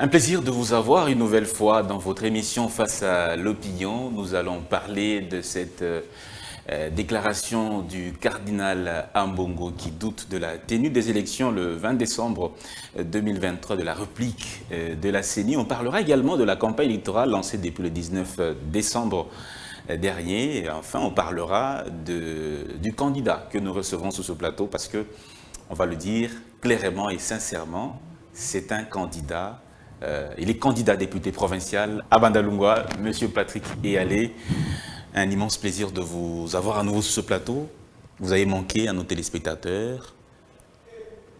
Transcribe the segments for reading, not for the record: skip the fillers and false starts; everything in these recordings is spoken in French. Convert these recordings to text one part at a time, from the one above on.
Un plaisir de vous avoir une nouvelle fois dans votre émission Face à l'opinion. Nous allons parler de cette déclaration du cardinal Ambongo qui doute de la tenue des élections le 20 décembre 2023, de la réplique de la CENI. On parlera également de la campagne électorale lancée depuis le 19 décembre dernier. Et enfin, on parlera du candidat que nous recevrons sur ce plateau parce que, on va le dire clairement et sincèrement, c'est un candidat. Il est candidat député provincial à Bandalungwa, Monsieur Patrick Eyalé. Un immense plaisir de vous avoir à nouveau sur ce plateau. Vous avez manqué à nos téléspectateurs.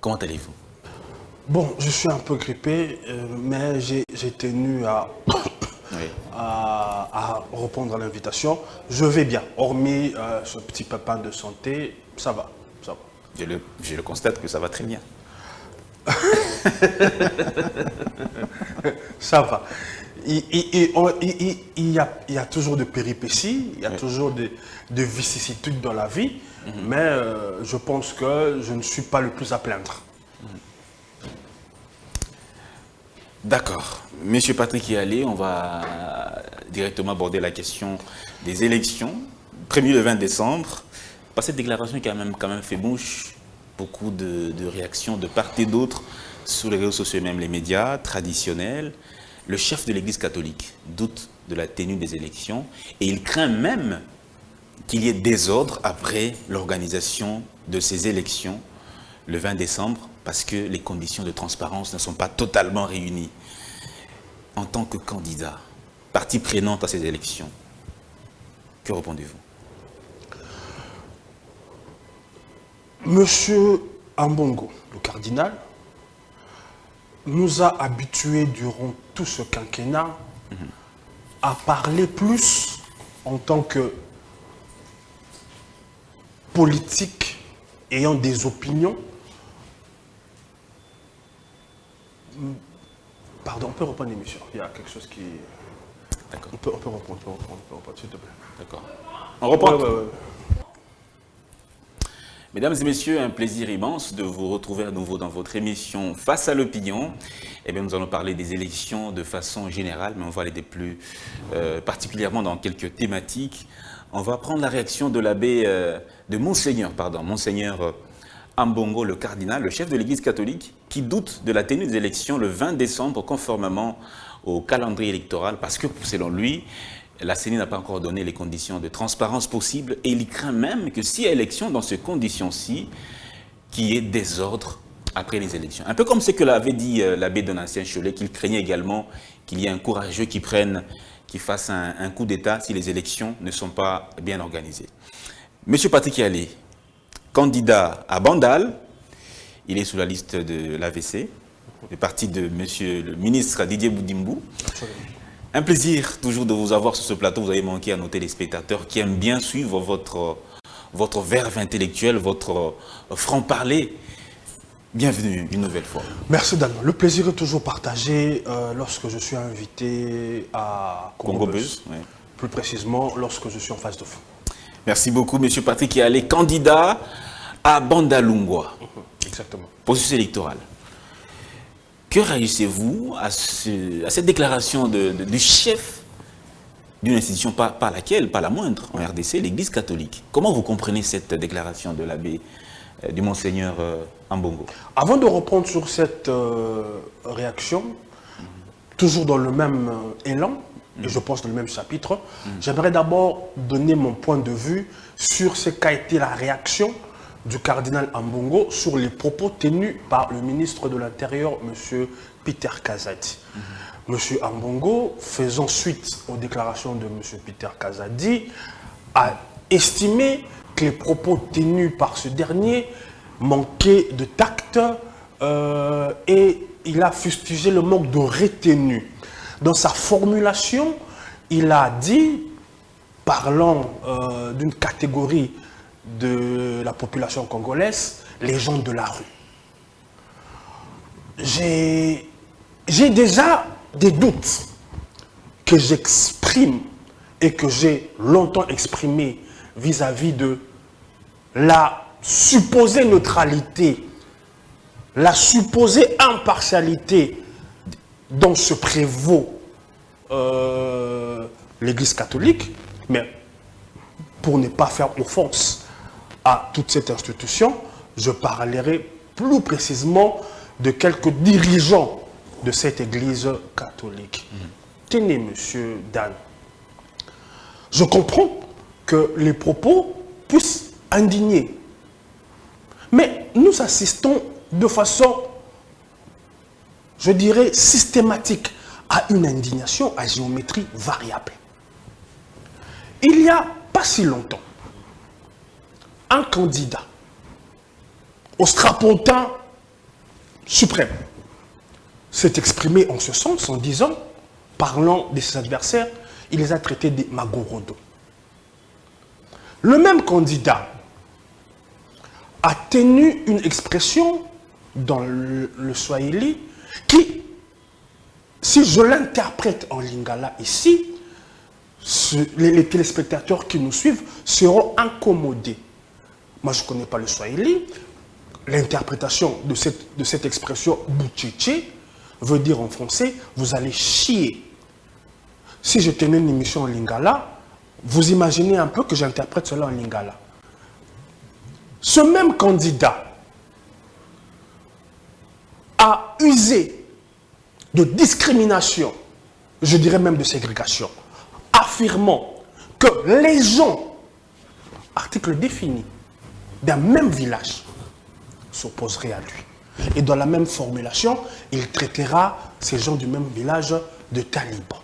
Comment allez-vous? Bon, je suis un peu grippé, mais j'ai tenu à, Oui. à répondre à l'invitation. Je vais bien, hormis ce petit pépin de santé, ça va, ça va. Je le constate que ça va très bien. Ça va. Il y a toujours de péripéties, il y a toujours de vicissitudes dans la vie, mais je pense que je ne suis pas le plus à plaindre. D'accord. Monsieur Patrick Eyalé, on va directement aborder la question des élections, prévues le 20 décembre. Par cette déclaration qui a quand même fait bouche, beaucoup de réactions de part et d'autre sur les réseaux sociaux et même les médias traditionnels. Le chef de l'Église catholique doute de la tenue des élections et il craint même qu'il y ait désordre après l'organisation de ces élections le 20 décembre parce que les conditions de transparence ne sont pas totalement réunies. En tant que candidat, partie prenante à ces élections, que répondez-vous? Monsieur Ambongo, le cardinal, nous a habitués durant tout ce quinquennat à parler plus en tant que politique ayant des opinions. Pardon, on peut reprendre l'émission. Il y a quelque chose qui... D'accord. On peut reprendre, s'il te plaît. D'accord. On reprend. Ouais. Mesdames et messieurs, un plaisir immense de vous retrouver à nouveau dans votre émission Face à l'opinion. Eh bien, nous allons parler des élections de façon générale, mais on va aller plus particulièrement dans quelques thématiques. On va prendre la réaction de l'abbé, Monseigneur Ambongo, le cardinal, le chef de l'Église catholique, qui doute de la tenue des élections le 20 décembre, conformément au calendrier électoral, parce que, selon lui, la CENI n'a pas encore donné les conditions de transparence possibles et il craint même que s'il y a élection dans ces conditions-ci, qu'il y ait désordre après les élections. Un peu comme ce que l'avait dit l'abbé Donatien-Cholet, qu'il craignait également qu'il y ait un courageux qui fasse un coup d'État si les élections ne sont pas bien organisées. Monsieur Patrick Eyalé, candidat à Bandal, il est sous la liste de l'AVC, le parti de monsieur le ministre Didier Boudimbou. Absolument. Un plaisir toujours de vous avoir sur ce plateau. Vous avez manqué à nos téléspectateurs qui aiment bien suivre votre verve intellectuelle, votre franc-parler. Bienvenue une nouvelle fois. Merci Dalma. Le plaisir est toujours partagé lorsque je suis invité à Congo Buzz. Oui. Plus précisément, lorsque je suis en phase de fond. Merci beaucoup, monsieur Patrick Eyalé, candidat à Bandalungwa. Exactement. Processus électoral. Que réagissez-vous à cette déclaration du chef d'une institution, pas la moindre, en RDC, l'Église catholique? Comment vous comprenez cette déclaration de l'abbé, du Monseigneur Ambongo? Avant de reprendre sur cette réaction, toujours dans le même élan, et je pense dans le même chapitre, j'aimerais d'abord donner mon point de vue sur ce qu'a été la réaction du cardinal Ambongo sur les propos tenus par le ministre de l'Intérieur, M. Peter Kazadi. M. Ambongo, faisant suite aux déclarations de M. Peter Kazadi, a estimé que les propos tenus par ce dernier manquaient de tact et il a fustigé le manque de retenue. Dans sa formulation, il a dit, parlant d'une catégorie de la population congolaise, les gens de la rue. J'ai déjà des doutes que j'exprime et que j'ai longtemps exprimé vis-à-vis de la supposée neutralité, la supposée impartialité dont se prévaut l'Église catholique, mais pour ne pas faire offense à toute cette institution, je parlerai plus précisément de quelques dirigeants de cette Église catholique. Tenez, monsieur Dan, je comprends que les propos puissent indigner, mais nous assistons de façon, je dirais, systématique à une indignation à géométrie variable. Il n'y a pas si longtemps, un candidat au strapontin suprême s'est exprimé en ce sens en disant, parlant de ses adversaires, il les a traités des magorodos. Le même candidat a tenu une expression dans le Swahili qui, si je l'interprète en lingala ici, les téléspectateurs qui nous suivent seront incommodés. Moi, je ne connais pas le Swahili. L'interprétation de cette expression « bouchichi » veut dire en français « vous allez chier ». Si je tenais une émission en lingala, vous imaginez un peu que j'interprète cela en lingala. Ce même candidat a usé de discrimination, je dirais même de ségrégation, affirmant que les gens, article défini, d'un même village, s'opposeraient à lui. Et dans la même formulation, il traitera ces gens du même village de talibans.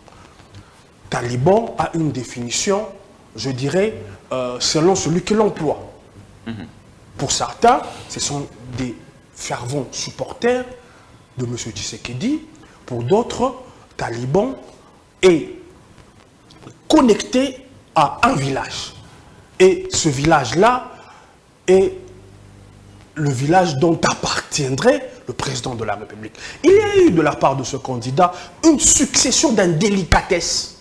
Taliban a une définition, je dirais, selon celui qui l'emploie. Pour certains, ce sont des fervents supporters de M. Tshisekedi. Pour d'autres, Taliban est connecté à un village. Et ce village-là est le village dont appartiendrait le président de la République. Il y a eu de la part de ce candidat une succession d'indélicatesses.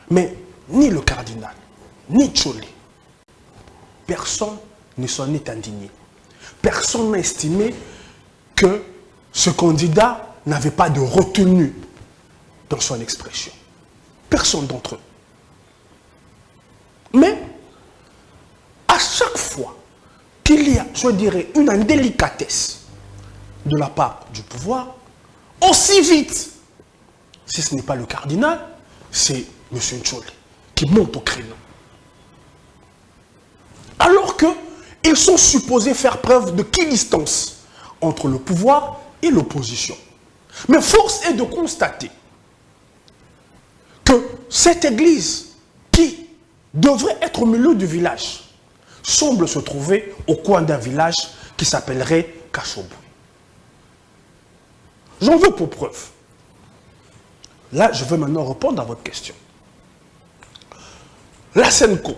Mais ni le cardinal, ni Tcholé, personne ne s'en est indigné. Personne n'a estimé que ce candidat n'avait pas de retenue dans son expression. Personne d'entre eux. Mais, à chaque fois qu'il y a, je dirais, une indélicatesse de la part du pouvoir, aussi vite, si ce n'est pas le cardinal, c'est M. Tcholé qui monte au créneau. Alors qu'ils sont supposés faire preuve de distance entre le pouvoir et l'opposition. Mais force est de constater que cette église qui devrait être au milieu du village semble se trouver au coin d'un village qui s'appellerait Kachobou. J'en veux pour preuve. Là, je veux maintenant répondre à votre question. La SENCO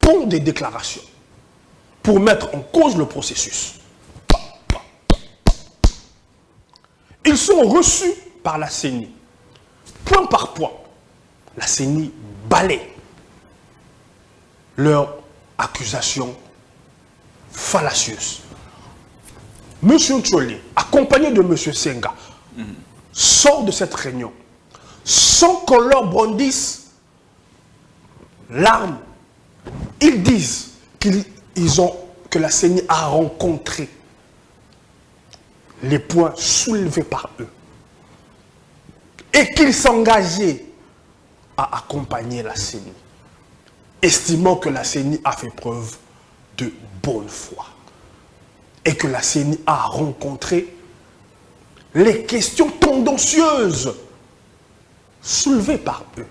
pond des déclarations pour mettre en cause le processus. Ils sont reçus par la CENI. Point par point, la CENI balaie leurs accusations fallacieuses. M. Tcholé, accompagné de M. Senga, sort de cette réunion sans qu'on leur brandisse l'arme. Ils disent que la CENI a rencontré les points soulevés par eux et qu'ils s'engageaient à accompagner la CENI, estimant que la CENI a fait preuve de bonne foi et que la CENI a rencontré les questions tendancieuses soulevées par eux.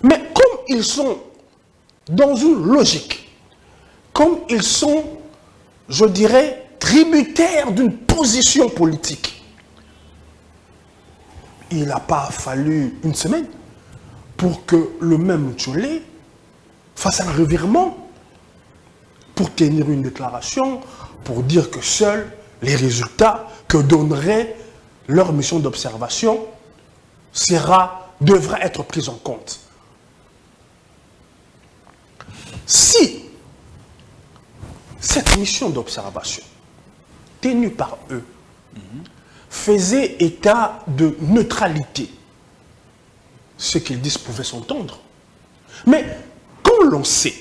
Mais comme ils sont dans une logique, comme ils sont, je dirais, tributaires d'une position politique, il n'a pas fallu une semaine pour que le même Tcholé fasse un revirement pour tenir une déclaration, pour dire que seuls les résultats que donnerait leur mission d'observation devraient être pris en compte. Si cette mission d'observation tenue par eux faisaient état de neutralité. Ce qu'ils disent pouvait s'entendre. Mais quand l'on sait,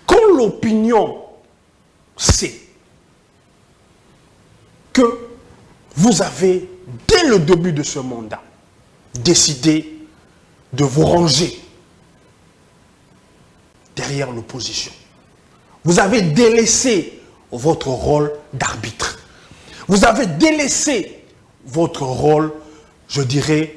quand l'opinion sait que vous avez, dès le début de ce mandat, décidé de vous ranger derrière l'opposition. Vous avez délaissé votre rôle d'arbitre. Vous avez délaissé votre rôle, je dirais,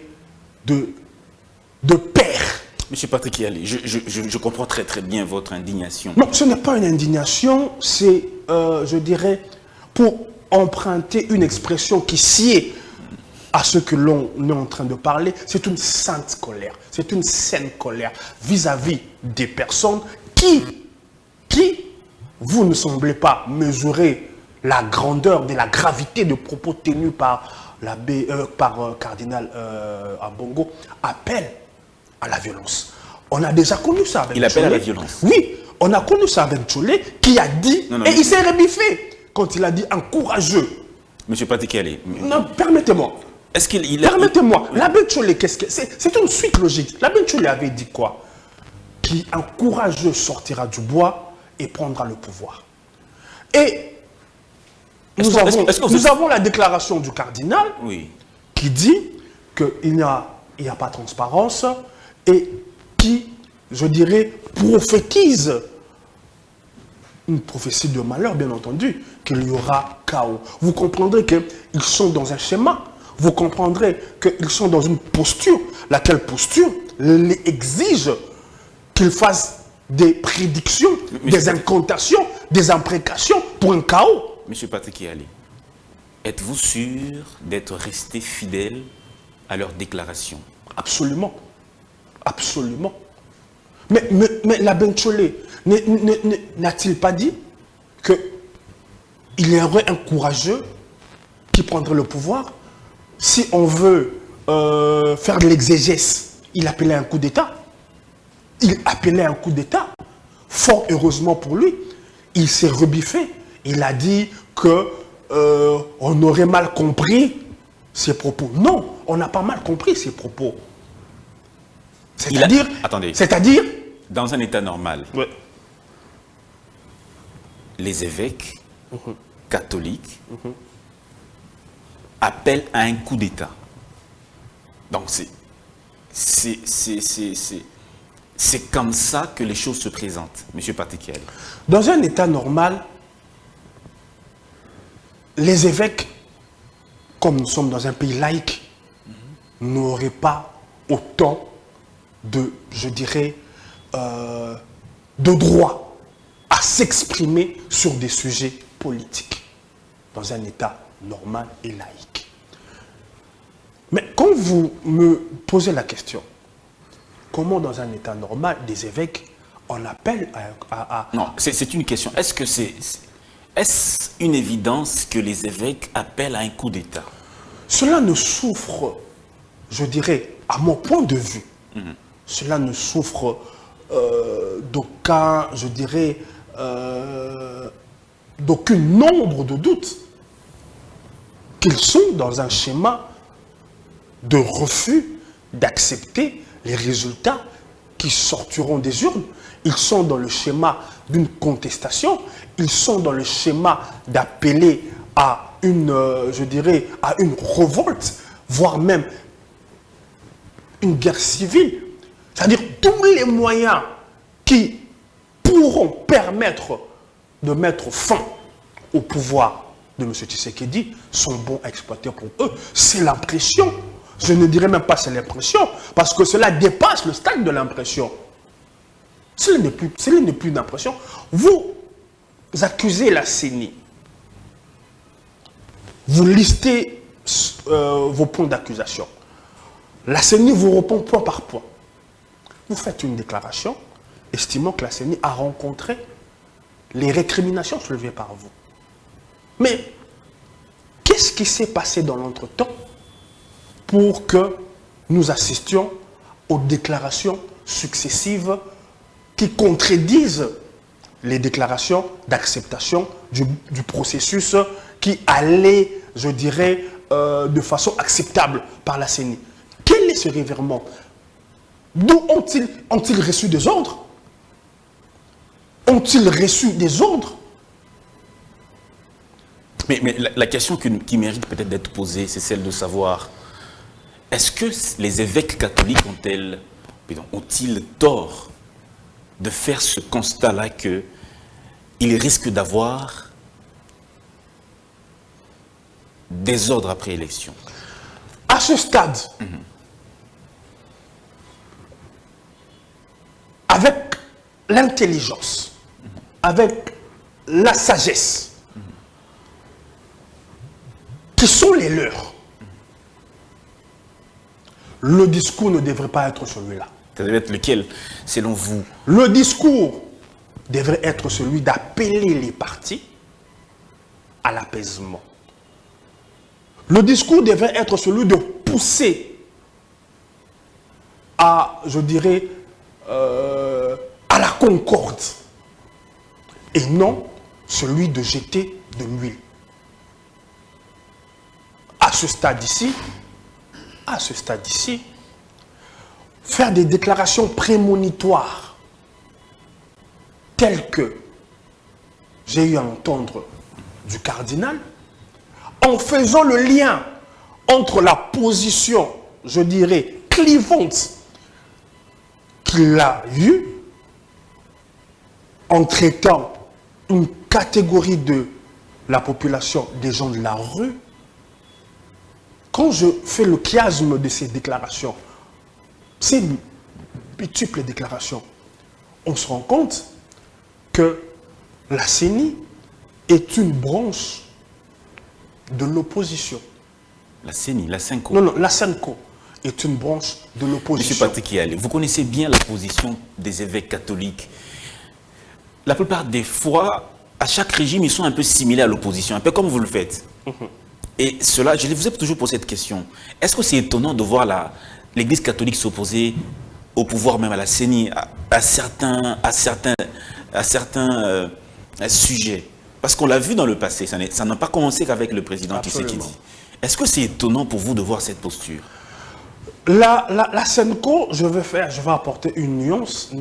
de père. Monsieur Patrick Yali, je comprends très très bien votre indignation. Non, ce n'est pas une indignation, c'est, je dirais, pour emprunter une expression qui sied à ce que l'on est en train de parler, c'est une sainte colère, c'est une saine colère vis-à-vis des personnes qui, vous ne semblez pas mesurer la grandeur de la gravité de propos tenus par cardinal Ambongo, appellent à la violence. On a déjà connu ça avec Il appelle à la violence. Oui, on a connu ça avec Tcholé qui a dit, et il s'est rebiffé quand il a dit un courageux. Monsieur Patrick Yali. Non, permettez-moi. Est-ce qu'il Permettez-moi, l'abbé Tcholé, c'est une suite logique. L'abbé Tcholé avait dit quoi? Qu'un courageux sortira du bois et prendra le pouvoir. Et nous avons la déclaration du cardinal qui dit qu'il n'y a pas de transparence et qui, je dirais, prophétise une prophétie de malheur, bien entendu, qu'il y aura chaos. Vous comprendrez qu'ils sont dans un schéma. Vous comprendrez qu'ils sont dans une posture, laquelle posture les exige qu'ils fassent des prédictions, des incantations, des imprécations pour un chaos. Monsieur Patrick Yali, êtes-vous sûr d'être resté fidèle à leurs déclarations? Absolument. Absolument. Mais l'abbé Tcholé n'a-t-il pas dit qu'il y aurait un courageux qui prendrait le pouvoir? Si on veut faire de l'exégèse, il appelait un coup d'État. Il appelait un coup d'État. Fort heureusement pour lui, il s'est rebiffé. Il a dit qu'on aurait mal compris ses propos. Non, on n'a pas mal compris ses propos. C'est-à-dire, dans un état normal, les évêques catholiques appellent à un coup d'État. Donc c'est comme ça que les choses se présentent, Monsieur Patrick Yali. Dans un état normal, les évêques, comme nous sommes dans un pays laïque, n'auraient pas autant de, je dirais, de droit à s'exprimer sur des sujets politiques dans un état normal et laïque. Mais quand vous me posez la question, comment dans un état normal des évêques on appelle à... Non, c'est une question. Est-ce une évidence que les évêques appellent à un coup d'État? Cela ne souffre, je dirais, à mon point de vue, cela ne souffre d'aucun, je dirais, d'aucune ombre de doute qu'ils sont dans un schéma de refus d'accepter les résultats qui sortiront des urnes. Ils sont dans le schéma d'une contestation, ils sont dans le schéma d'appeler à une, je dirais, à une révolte, voire même une guerre civile. C'est-à-dire tous les moyens qui pourront permettre de mettre fin au pouvoir de M. Tshisekedi sont bons à exploiter pour eux. C'est l'impression. Je ne dirais même pas c'est l'impression, parce que cela dépasse le stade de l'impression. Cela n'est plus une impression. Vous accusez la CENI. Vous listez vos points d'accusation. La CENI vous répond point par point. Vous faites une déclaration, estimant que la CENI a rencontré les récriminations soulevées par vous. Mais qu'est-ce qui s'est passé dans l'entretemps pour que nous assistions aux déclarations successives qui contredisent les déclarations d'acceptation du processus qui allait, je dirais, de façon acceptable par la CENI. Quel est ce revirement? D'où ont-ils reçu des ordres? Ont-ils reçu des ordres? Mais la question qui mérite peut-être d'être posée, c'est celle de savoir, est-ce que les évêques catholiques ont-ils tort de faire ce constat-là qu'ils risquent d'avoir des ordres après élection? À ce stade, avec l'intelligence, avec la sagesse, qui sont les leurs, le discours ne devrait pas être celui-là. Ça devrait être lequel, selon vous? Le discours devrait être celui d'appeler les partis à l'apaisement. Le discours devrait être celui de pousser à, je dirais, à la concorde. Et non celui de jeter de l'huile. À ce stade ici, faire des déclarations prémonitoires telles que j'ai eu à entendre du cardinal, en faisant le lien entre la position, je dirais, clivante qu'il a eue en traitant une catégorie de la population des gens de la rue. Quand je fais le chiasme de ces déclarations, ces multiples déclarations, on se rend compte que la CENI est une branche de l'opposition. La CENI, la SENCO. Non, la SENCO est une branche de l'opposition. Monsieur Patrick Yalé, vous connaissez bien la position des évêques catholiques. La plupart des fois, à chaque régime, ils sont un peu similaires à l'opposition, un peu comme vous le faites. Et cela, je vous ai toujours posé cette question. Est-ce que c'est étonnant de voir l'Église catholique s'opposer au pouvoir, même à la CENI, à certains sujets? Parce qu'on l'a vu dans le passé, ça n'a pas commencé qu'avec le président Tshisekedi. Est-ce que c'est étonnant pour vous de voir cette posture? La SENCO, je vais apporter une nuance.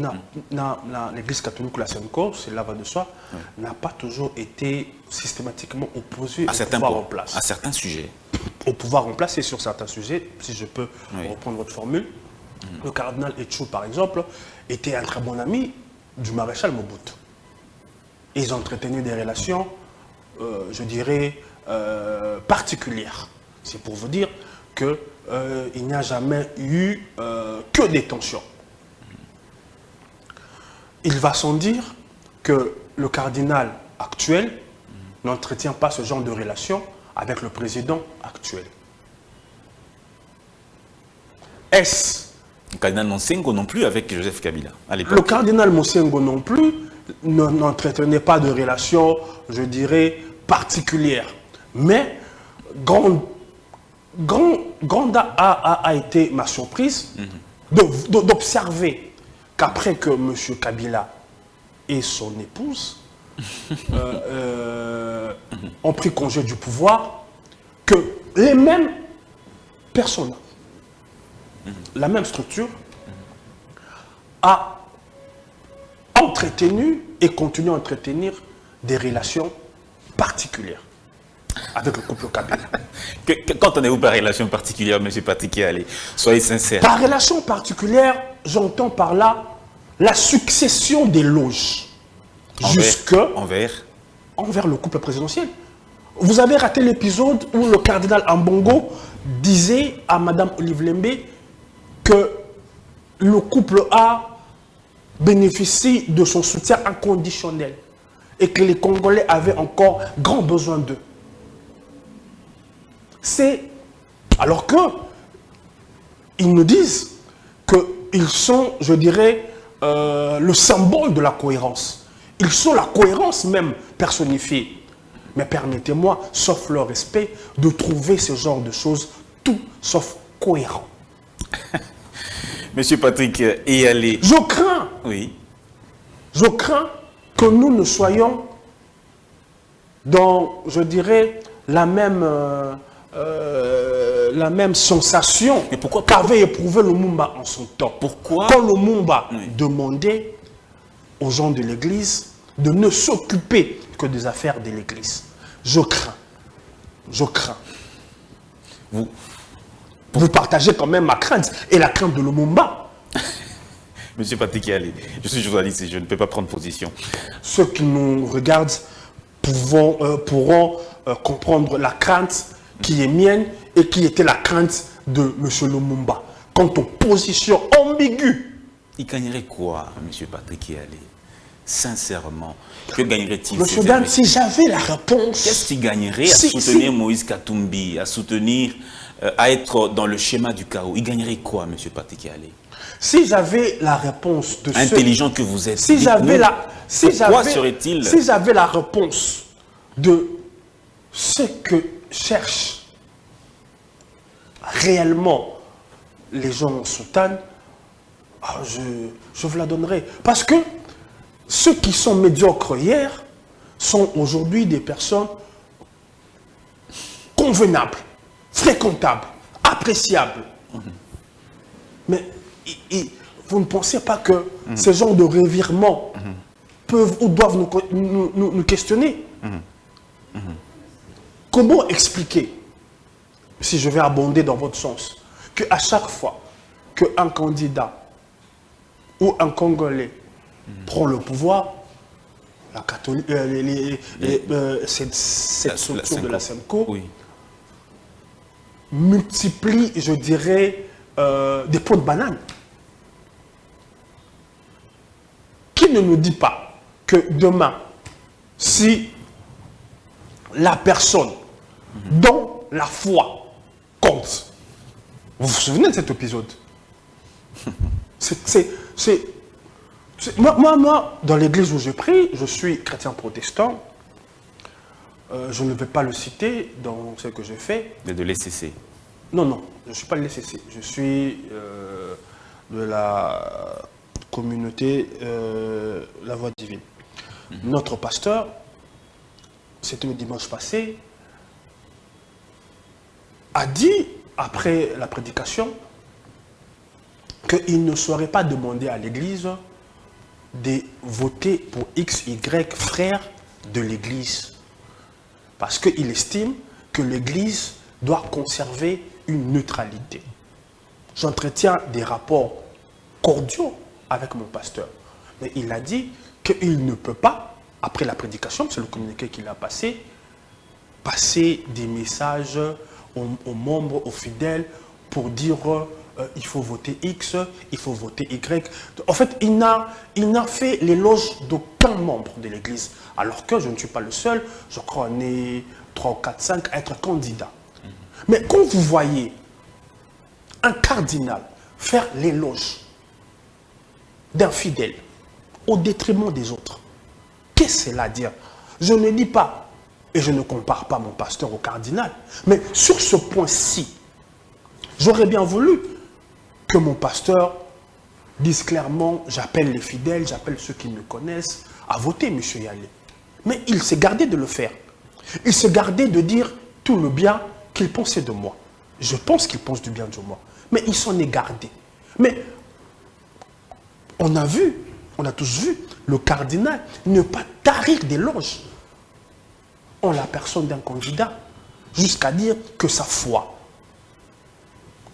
L'Église catholique ou la SENCO, cela va de soi, n'a pas toujours été systématiquement opposée au pouvoir en place. À certains sujets. Au pouvoir en place et sur certains sujets, si je peux reprendre votre formule. Le cardinal Etchou, par exemple, était un très bon ami du maréchal Mobutu. Ils ont entretenu des relations, je dirais, particulières. C'est pour vous dire que il n'y a jamais eu que des tensions. Il va sans dire que le cardinal actuel n'entretient pas ce genre de relation avec le président actuel. Est-ce le cardinal Monsengo non plus avec Joseph Kabila à l'époque? Le cardinal Monsengo non plus n'entretenait pas de relation, je dirais, particulière. Mais grande a été ma surprise d'observer qu'après que M. Kabila et son épouse ont pris congé du pouvoir, que les mêmes personnes, la même structure, a entretenu et continue à entretenir des relations particulières avec le couple Kabila. Qu'entendez-vous par relation particulière, M. Patrick Yalé? Soyez sincère. Par relation particulière, j'entends par là la succession des loges envers le couple présidentiel. Vous avez raté l'épisode où le cardinal Ambongo disait à Mme Olive Lembe que le couple A bénéficie de son soutien inconditionnel et que les Congolais avaient encore grand besoin d'eux. C'est alors que ils nous disent qu'ils sont, je dirais, le symbole de la cohérence. Ils sont la cohérence même personnifiée. Mais permettez-moi, sauf leur respect, de trouver ce genre de choses tout sauf cohérent. Monsieur Patrick Yalé. Je crains. Oui. Je crains que nous ne soyons dans, je dirais, la même la même sensation pourquoi qu'avait éprouvé Lumumba en son temps. Pourquoi? Quand Lumumba demandait aux gens de l'Église de ne s'occuper que des affaires de l'Église. Je crains. Vous partagez quand même ma crainte et la crainte de Lumumba. Monsieur Patrick Yali, je suis journaliste et je ne peux pas prendre position. Ceux qui nous regardent pourront comprendre la crainte qui est mienne et qui était la crainte de M. Lumumba. Quant aux positions ambiguës. Il gagnerait quoi, M. Patrick Yali? Sincèrement, que gagnerait-il? Monsieur Dan, si j'avais la réponse... Qu'est-ce qu'il gagnerait à soutenir Moïse Katumbi, à soutenir, à être dans le schéma du chaos? Il gagnerait quoi, M. Patrick Yali? Si j'avais la réponse de intelligent que vous êtes, si j'avais la réponse de ce que cherchent réellement les gens en soutane, je vous la donnerai. Parce que ceux qui sont médiocres hier sont aujourd'hui des personnes convenables, fréquentables, appréciables. Mais vous ne pensez pas que ces genres de revirements peuvent ou doivent nous questionner? Comment expliquer, si je vais abonder dans votre sens, qu'à chaque fois qu'un candidat ou un Congolais prend le pouvoir, la cette structure de la SEMCO multiplie, je dirais, des pots de banane. Qui ne nous dit pas que demain, si la personne dont la foi compte, vous vous souvenez de cet épisode? Moi, dans l'église où je prie, je suis chrétien protestant. Je ne vais pas le citer dans ce que je fais. De l'ECC. Non, je ne suis pas de l'ECC. Je suis de la communauté La Voix Divine. Notre pasteur, c'était le dimanche passé, a dit, après la prédication, qu'il ne serait pas demandé à l'église de voter pour X, Y frères de l'église. Parce qu'il estime que l'église doit conserver une neutralité. J'entretiens des rapports cordiaux avec mon pasteur. Mais il a dit qu'il ne peut pas, après la prédication, c'est le communiqué qu'il a passé, passer des messages aux membres, aux fidèles, pour dire il faut voter X, il faut voter Y. En fait, il n'a fait l'éloge d'aucun membre de l'Église. Alors que je ne suis pas le seul, je crois qu'on est 3, 4, 5 à être candidat. Mais quand vous voyez un cardinal faire l'éloge d'un fidèle au détriment des autres, qu'est-ce que cela à dire? Je ne dis pas, et je ne compare pas mon pasteur au cardinal, mais sur ce point-ci, j'aurais bien voulu que mon pasteur dise clairement, j'appelle les fidèles, j'appelle ceux qui me connaissent, à voter, M. Yali. Mais il s'est gardé de le faire. Il s'est gardé de dire tout le bien qu'il pensait de moi. Je pense qu'il pense du bien de moi. Mais il s'en est gardé. Mais on a vu, on a tous vu, le cardinal ne pas tarir d'éloges en la personne d'un candidat, jusqu'à dire que sa foi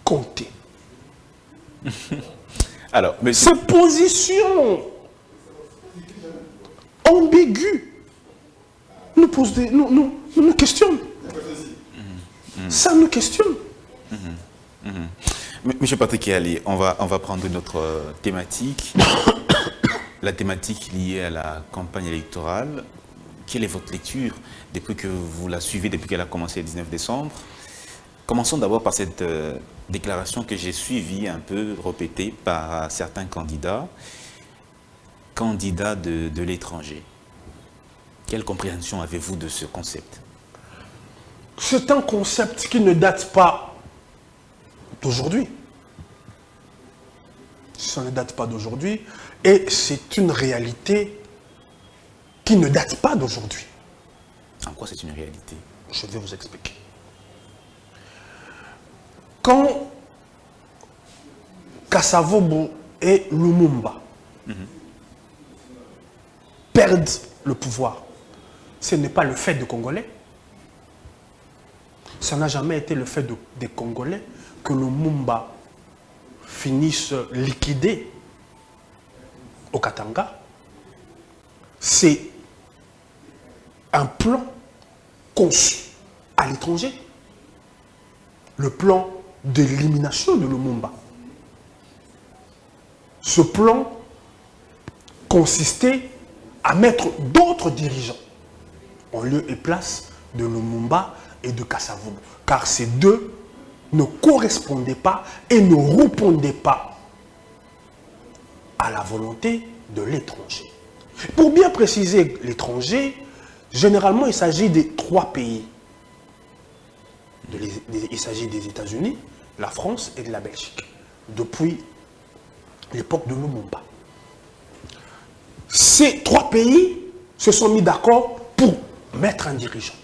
comptait. Alors, mais ces positions ambiguës nous questionnent. Ça nous questionne. Monsieur Patrick Yali, on va prendre une autre thématique. La thématique liée à la campagne électorale. Quelle est votre lecture depuis que vous la suivez, depuis qu'elle a commencé le 19 décembre? Commençons d'abord par cette déclaration que j'ai suivie, un peu répétée par certains candidats de l'étranger. Quelle compréhension avez-vous de ce concept? C'est un concept qui ne date pas d'aujourd'hui. Ça ne date pas d'aujourd'hui et c'est une réalité qui ne date pas d'aujourd'hui. En quoi c'est une réalité? Je vais vous expliquer. quand Kassavobo et Lumumba perdent le pouvoir, ce n'est pas le fait des Congolais. Ça n'a jamais été le fait des Congolais que Lumumba finisse liquidé au Katanga. C'est un plan conçu à l'étranger. Le plan d'élimination de Lumumba. Ce plan consistait à mettre d'autres dirigeants en lieu et place de Lumumba et de Kassavobo. Car ces deux ne correspondaient pas et ne répondaient pas à la volonté de l'étranger. Pour bien préciser l'étranger, généralement il s'agit des trois pays. Il s'agit des États-Unis, la France et de la Belgique, depuis l'époque de Lumumba. Ces trois pays se sont mis d'accord pour mettre un dirigeant.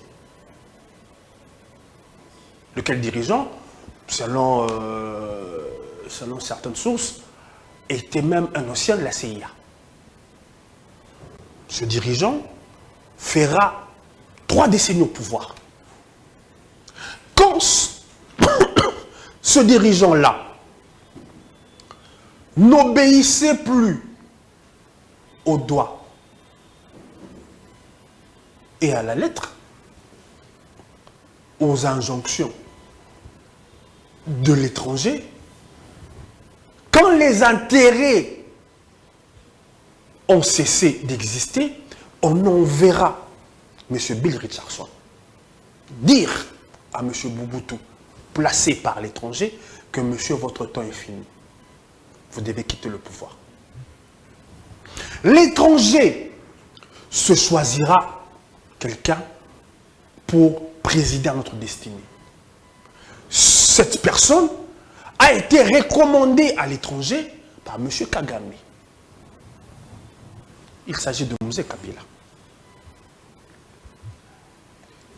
Lequel dirigeant, selon certaines sources, était même un ancien de la CIA. Ce dirigeant fera 3 décennies au pouvoir. Quand ce dirigeant-là n'obéissait plus au doigt et à la lettre, aux injonctions de l'étranger, quand les intérêts ont cessé d'exister, on enverra M. Bill Richardson dire à M. Mobutu, placé par l'étranger, que monsieur, votre temps est fini. Vous devez quitter le pouvoir. L'étranger se choisira quelqu'un pour présider à notre destinée. Cette personne a été recommandée à l'étranger par M. Kagame. Il s'agit de Mzee Kabila.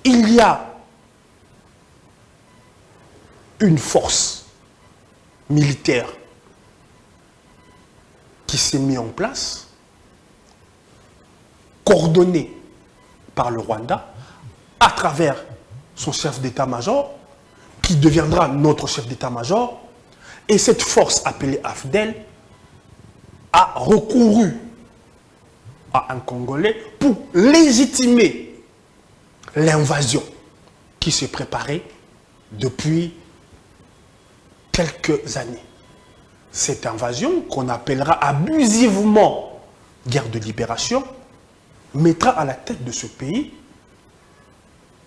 Il y a une force militaire qui s'est mise en place, coordonnée par le Rwanda, à travers son chef d'état-major, qui deviendra notre chef d'état-major, et cette force appelée AFDEL a recouru à un Congolais pour légitimer l'invasion qui se préparait depuis quelques années. Cette invasion, qu'on appellera abusivement guerre de libération, mettra à la tête de ce pays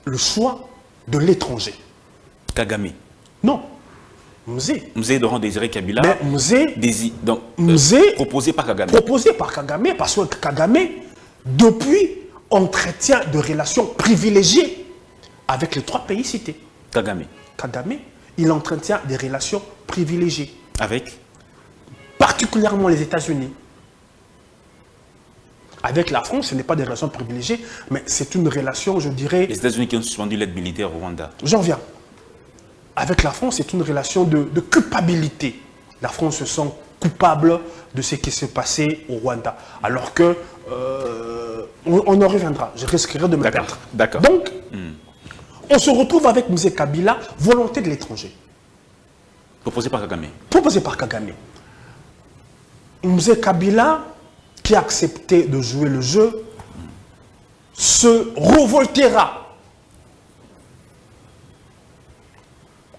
le choix de l'étranger. Kagame. Non. Mzee. Mzee Laurent Désiré Kabila. Mais Mzee proposé par Kagame. Proposé par Kagame, parce que Kagame, depuis, entretient de relations privilégiées avec les 3 pays cités. Kagame, il entretient des relations privilégiées. Avec particulièrement les États-Unis. Avec la France, ce n'est pas des relations privilégiées, mais c'est une relation, je dirais... Les États-Unis qui ont suspendu l'aide militaire au Rwanda. J'en viens. Avec la France, c'est une relation de culpabilité. La France se sent coupable de ce qui s'est passé au Rwanda. Alors que, on en reviendra, je risquerai de me perdre. D'accord. Donc, on se retrouve avec Mzee Kabila, volonté de l'étranger. Proposé par Kagame. Proposé par Kagame. Mzee Kabila, qui a accepté de jouer le jeu, se révoltera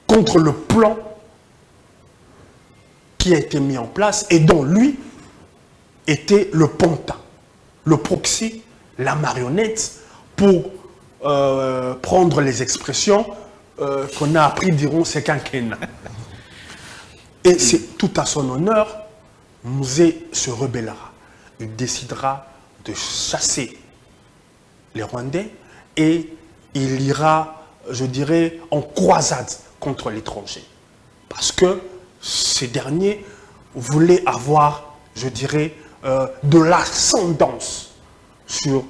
contre le plan qui a été mis en place et dont lui était le pantin, le proxy, la marionnette, pour prendre les expressions qu'on a appris diront ces quinquennats. Et c'est tout à son honneur, Mzee se rebellera. Il décidera de chasser les Rwandais et il ira, je dirais, en croisade contre l'étranger. Parce que ces derniers voulaient avoir, je dirais, de l'ascendance sur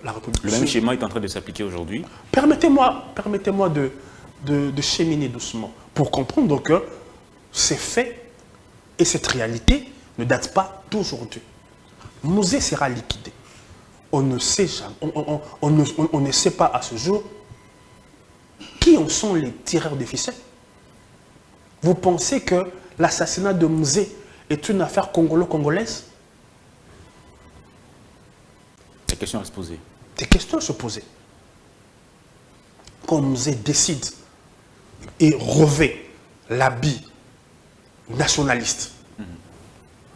la République. Le même schéma est en train de s'appliquer aujourd'hui. Permettez-moi de cheminer doucement. pour comprendre que ces faits et cette réalité ne datent pas d'aujourd'hui. Musée sera liquidé. On ne sait jamais, on ne sait pas à ce jour qui en sont les tireurs de ficelles. Vous pensez que l'assassinat de Musée est une affaire congolo-congolaise? Des questions à se poser. Des questions à se poser. Quand Musée décide et revêt l'habit nationaliste,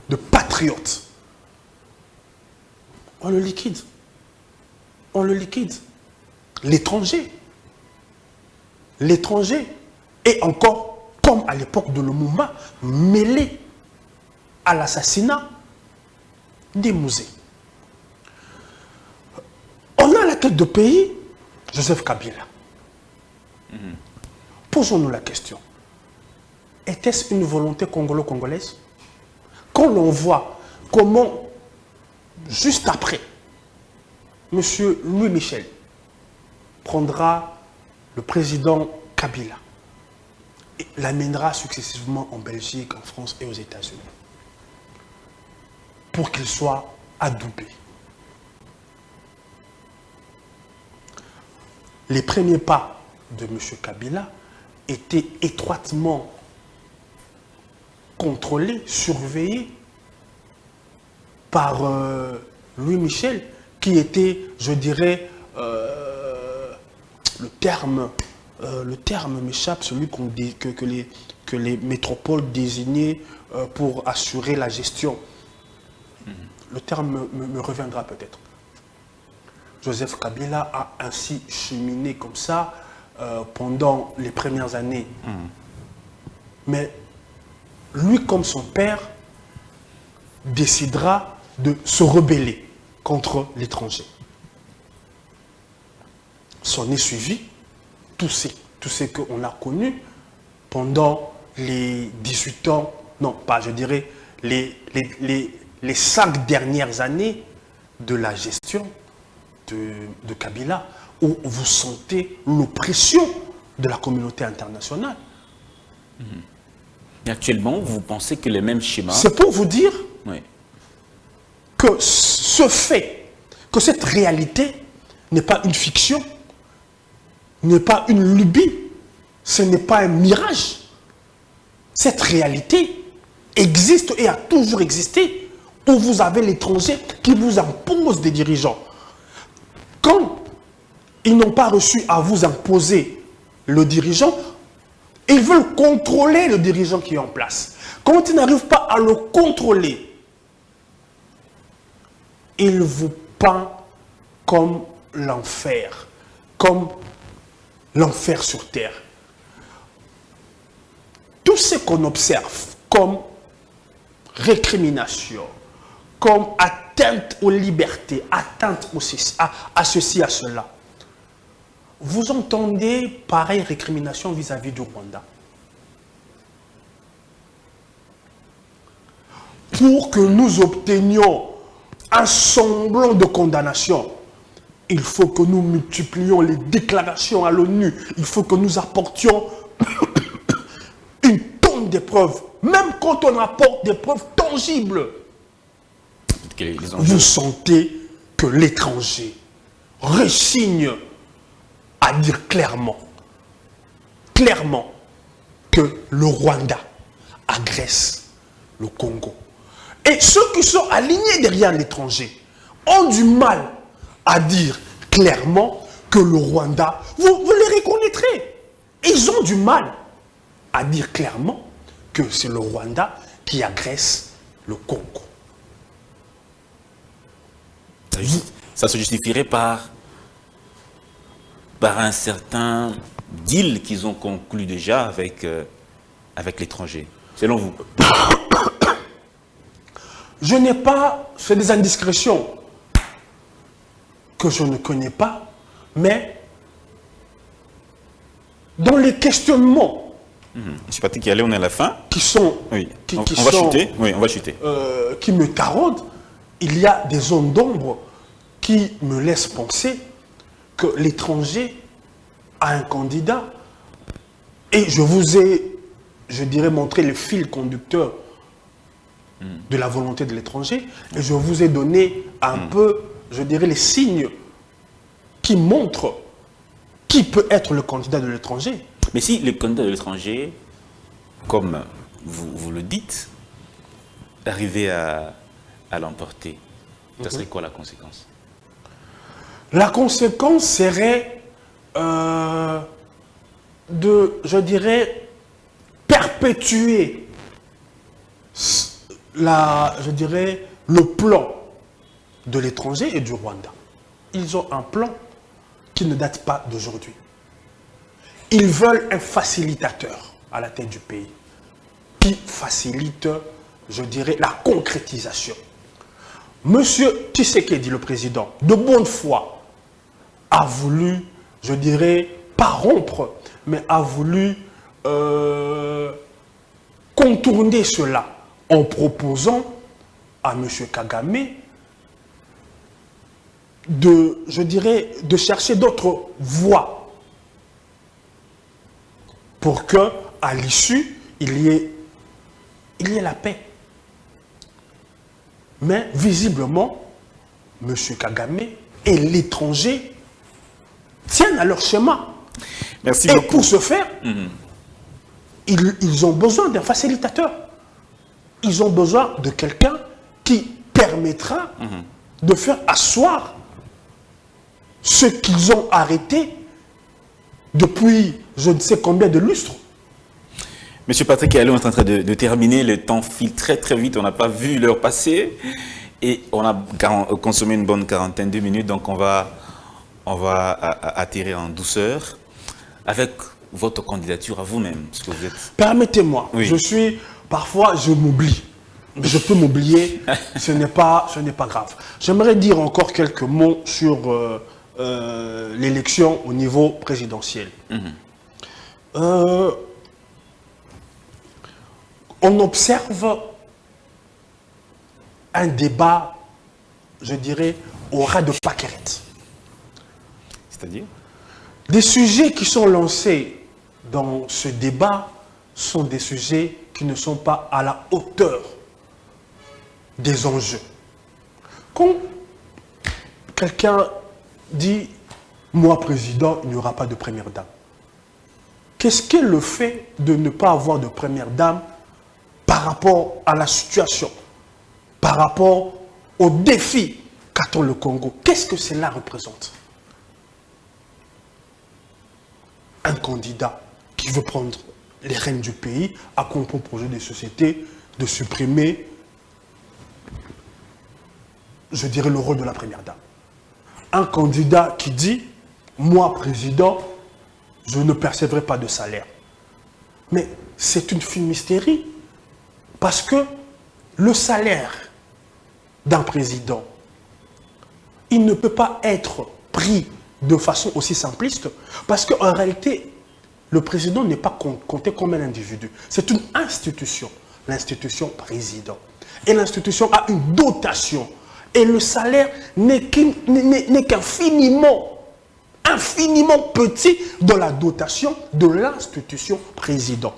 de patriote, on le liquide. On le liquide. L'étranger. L'étranger est encore, comme à l'époque de Lumumba, mêlé à l'assassinat des musées. On a la tête de pays, Joseph Kabila. Posons-nous la question. Était-ce une volonté congolo-congolaise? Quand l'on voit comment, juste après, M. Louis Michel prendra le président Kabila et l'amènera successivement en Belgique, en France et aux États-Unis pour qu'il soit adoubé. Les premiers pas de M. Kabila étaient étroitement contrôlés, surveillés par Louis Michel, qui était, je dirais, le terme m'échappe, celui que les métropoles désignaient pour assurer la gestion. Le terme me reviendra peut-être. Joseph Kabila a ainsi cheminé comme ça pendant les premières années. Mais lui, comme son père, décidera de se rebeller contre l'étranger. S'en est suivi tout ce qu'on a connu pendant les 18 ans, non pas, je dirais, les 5 dernières années de la gestion de Kabila, où vous sentez l'oppression de la communauté internationale. Et actuellement, vous pensez que les mêmes schémas... C'est pour vous dire oui. que ce fait, que cette réalité n'est pas une fiction, n'est pas une lubie, ce n'est pas un mirage. Cette réalité existe et a toujours existé, où vous avez l'étranger qui vous impose des dirigeants. Quand ils n'ont pas reçu à vous imposer le dirigeant, ils veulent contrôler le dirigeant qui est en place. Quand ils n'arrivent pas à le contrôler, ils vous peint comme l'enfer, comme l'enfer sur terre. Tout ce qu'on observe comme récrimination, comme atteinte aux libertés, atteinte à ceci, à cela. Vous entendez pareille récrimination vis-à-vis du Rwanda. Pour que nous obtenions un semblant de condamnation, il faut que nous multiplions les déclarations à l'ONU. Il faut que nous apportions une tonne de preuves. Même quand on apporte des preuves tangibles, vous sentez que l'étranger rechigne à dire clairement que le Rwanda agresse le Congo. Et ceux qui sont alignés derrière l'étranger ont du mal à dire clairement que le Rwanda, vous les reconnaîtrez, ils ont du mal à dire clairement que c'est le Rwanda qui agresse le Congo. Ça se justifierait par un certain deal qu'ils ont conclu déjà avec l'étranger, selon vous? Je n'ai pas, c'est des indiscrétions que je ne connais pas, mais dans les questionnements Je sais pas qui allait, on est à la fin. qui sont, Oui. qui on sont, va chuter. Oui, on va chuter. qui me taraudent, il y a des zones d'ombre qui me laissent penser que l'étranger a un candidat. Et je vous ai je dirais, montrer le fil conducteur de la volonté de l'étranger. Et je vous ai donné un peu, je dirais, les signes qui montrent qui peut être le candidat de l'étranger. Mais si le candidat de l'étranger, comme vous le dites, arrivait à l'emporter, ça serait quoi la conséquence? La conséquence serait de, je dirais, perpétuer je dirais, le plan de l'étranger et du Rwanda. Ils ont un plan qui ne date pas d'aujourd'hui. Ils veulent un facilitateur à la tête du pays qui facilite, je dirais, la concrétisation. Monsieur Tshisekedi, le président, de bonne foi, a voulu, je dirais, pas rompre, mais a voulu contourner cela en proposant à M. Kagame je dirais, de chercher d'autres voies pour que, à l'issue, il y ait la paix. Mais visiblement, M. Kagame et l'étranger tiennent à leur schéma. Merci et beaucoup. Pour ce faire, ils ont besoin d'un facilitateur. Ils ont besoin de quelqu'un qui permettra de faire asseoir ce qu'ils ont arrêté depuis je ne sais combien de lustres. Monsieur Patrick Yalou, on est en train de terminer. Le temps file très très vite. On n'a pas vu l'heure passer. Et on a consommé une bonne quarantaine de minutes. Donc on va atterrir en douceur avec votre candidature à vous-même. Parce que vous êtes... Permettez-moi, oui. Parfois je m'oublie. Mais je peux m'oublier, ce n'est pas grave. J'aimerais dire encore quelques mots sur l'élection au niveau présidentiel. On observe un débat, je dirais, au ras de pâquerette. C'est-à-dire? Des sujets qui sont lancés dans ce débat sont des sujets qui ne sont pas à la hauteur des enjeux. Quand quelqu'un dit « moi président, il n'y aura pas de première dame », qu'est-ce qu'est le fait de ne pas avoir de première dame par rapport à la situation, par rapport aux défis qu'attend le Congo? Qu'est-ce que cela représente? Un candidat qui veut prendre les rênes du pays a comme projet de société de supprimer, je dirais, le rôle de la première dame. Un candidat qui dit « moi, président, je ne percevrai pas de salaire ». Mais c'est une fumisterie. Parce que le salaire d'un président, il ne peut pas être pris de façon aussi simpliste. Parce qu'en réalité, le président n'est pas compté comme un individu. C'est une institution, l'institution président. Et l'institution a une dotation. Et le salaire n'est qu'infiniment petit dans la dotation de l'institution président.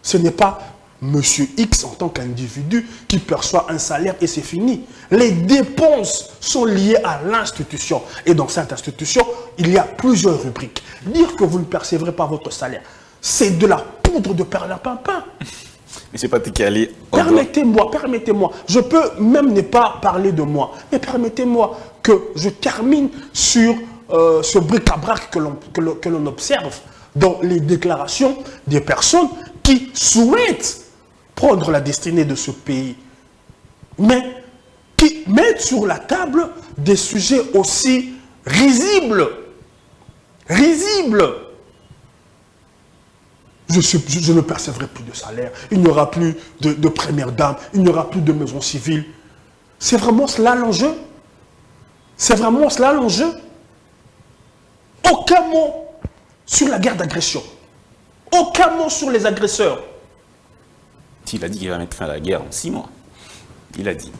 Ce n'est pas Monsieur X en tant qu'individu qui perçoit un salaire et c'est fini. Les dépenses sont liées à l'institution. Et dans cette institution, il y a plusieurs rubriques. Dire que vous ne percevrez pas votre salaire, c'est de la poudre de perlimpinpin. Monsieur Patrick Yalou, permettez-moi. Je peux même ne pas parler de moi. Mais permettez-moi que je termine sur ce bric-à-brac que l'on observe dans les déclarations des personnes qui souhaitent prendre la destinée de ce pays, mais qui mettent sur la table des sujets aussi risibles. Je ne percevrai plus de salaire, il n'y aura plus de première dame, il n'y aura plus de maison civile. C'est vraiment cela l'enjeu? C'est vraiment cela l'enjeu? Aucun mot sur la guerre d'agression. Aucun mot sur les agresseurs. Il a dit qu'il va mettre fin à la guerre en 6 mois. Il a dit.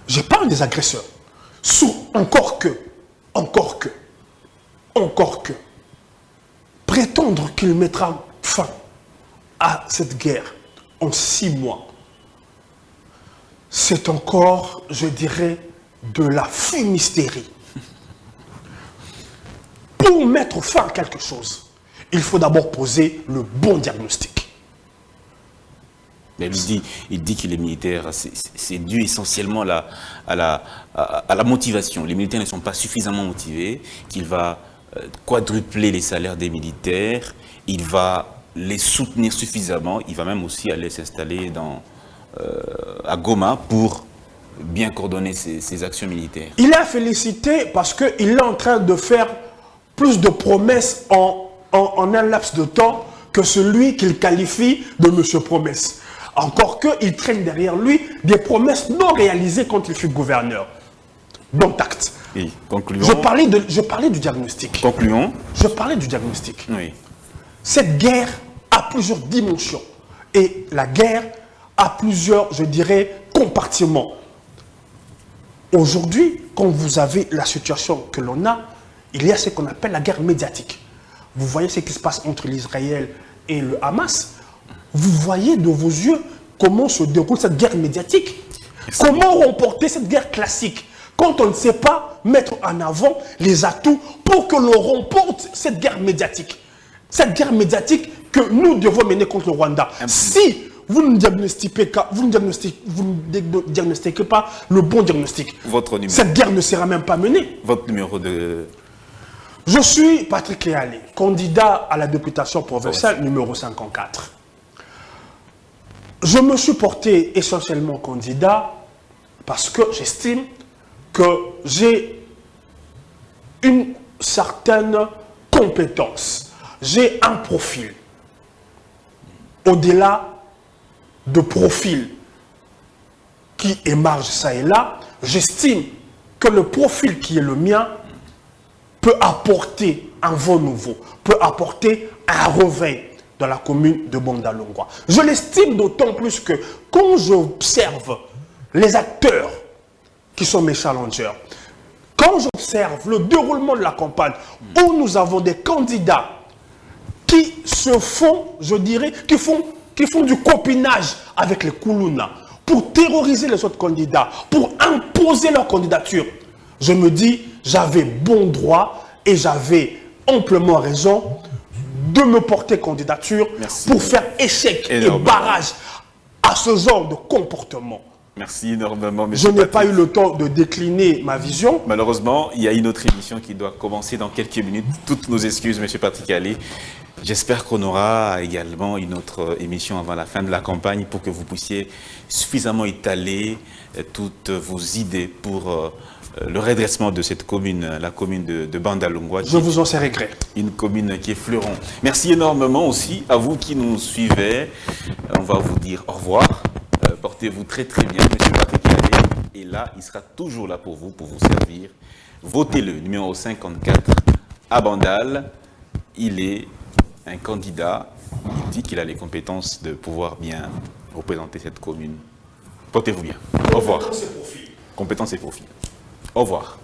Je parle des agresseurs. Encore que, prétendre qu'il mettra fin à cette guerre en 6 mois, c'est encore, je dirais, de la fumisterie. Pour mettre fin à quelque chose, il faut d'abord poser le bon diagnostic. Mais il dit que les militaires, c'est dû essentiellement à la motivation. Les militaires ne sont pas suffisamment motivés, qu'il va quadrupler les salaires des militaires, il va les soutenir suffisamment, il va même aussi aller s'installer à Goma pour bien coordonner ses actions militaires. Il est à féliciter parce qu'il est en train de faire plus de promesses en un laps de temps que celui qu'il qualifie de Monsieur Promesse. Encore qu'il traîne derrière lui des promesses non réalisées quand il fut gouverneur. Donc, acte. Oui, concluons. Je parlais du diagnostic. Concluons. Je parlais du diagnostic. Oui. Cette guerre a plusieurs dimensions. Et la guerre a plusieurs, je dirais, compartiments. Aujourd'hui, quand vous avez la situation que l'on a, il y a ce qu'on appelle la guerre médiatique. Vous voyez ce qui se passe entre l'Israël et le Hamas. Vous voyez de vos yeux comment se déroule cette guerre médiatique. Comment remporter cette guerre classique quand on ne sait pas mettre en avant les atouts pour que l'on remporte cette guerre médiatique. Cette guerre médiatique que nous devons mener contre le Rwanda. Si vous ne diagnostiquez pas le bon diagnostic, cette guerre ne sera même pas menée. Votre numéro de... Je suis Patrick Léalé, candidat à la députation provinciale numéro 54. Je me suis porté essentiellement candidat parce que j'estime que j'ai une certaine compétence. J'ai un profil. Au-delà de profil qui émarge ça et là, j'estime que le profil qui est le mien peut apporter un vent nouveau, peut apporter un réveil dans la commune de Banda-Longwa. Je l'estime d'autant plus que quand j'observe les acteurs qui sont mes challengers, quand j'observe le déroulement de la campagne où nous avons des candidats qui se font, je dirais, qui font du copinage avec les Koulouna pour terroriser les autres candidats, pour imposer leur candidature, je me dis, j'avais bon droit et j'avais amplement raison de me porter candidature pour faire échec et barrage à ce genre de comportement. Merci énormément, M. Je n'ai pas eu le temps de décliner ma vision. Malheureusement, il y a une autre émission qui doit commencer dans quelques minutes. Toutes nos excuses, M. Patrick Léalé. J'espère qu'on aura également une autre émission avant la fin de la campagne pour que vous puissiez suffisamment étaler toutes vos idées pour le redressement de cette commune, la commune de Banda-Longwa. Je vous en serai gré. Une commune qui est fleuron. Merci énormément aussi à vous qui nous suivez. On va vous dire au revoir. Portez-vous très très bien. Monsieur Patrick Léalé est là. Il sera toujours là pour vous servir. Votez-le, numéro 54 à Bandal. Il est un candidat. Il dit qu'il a les compétences de pouvoir bien représenter cette commune. Portez-vous bien. Au revoir. Compétences et profil. Au revoir.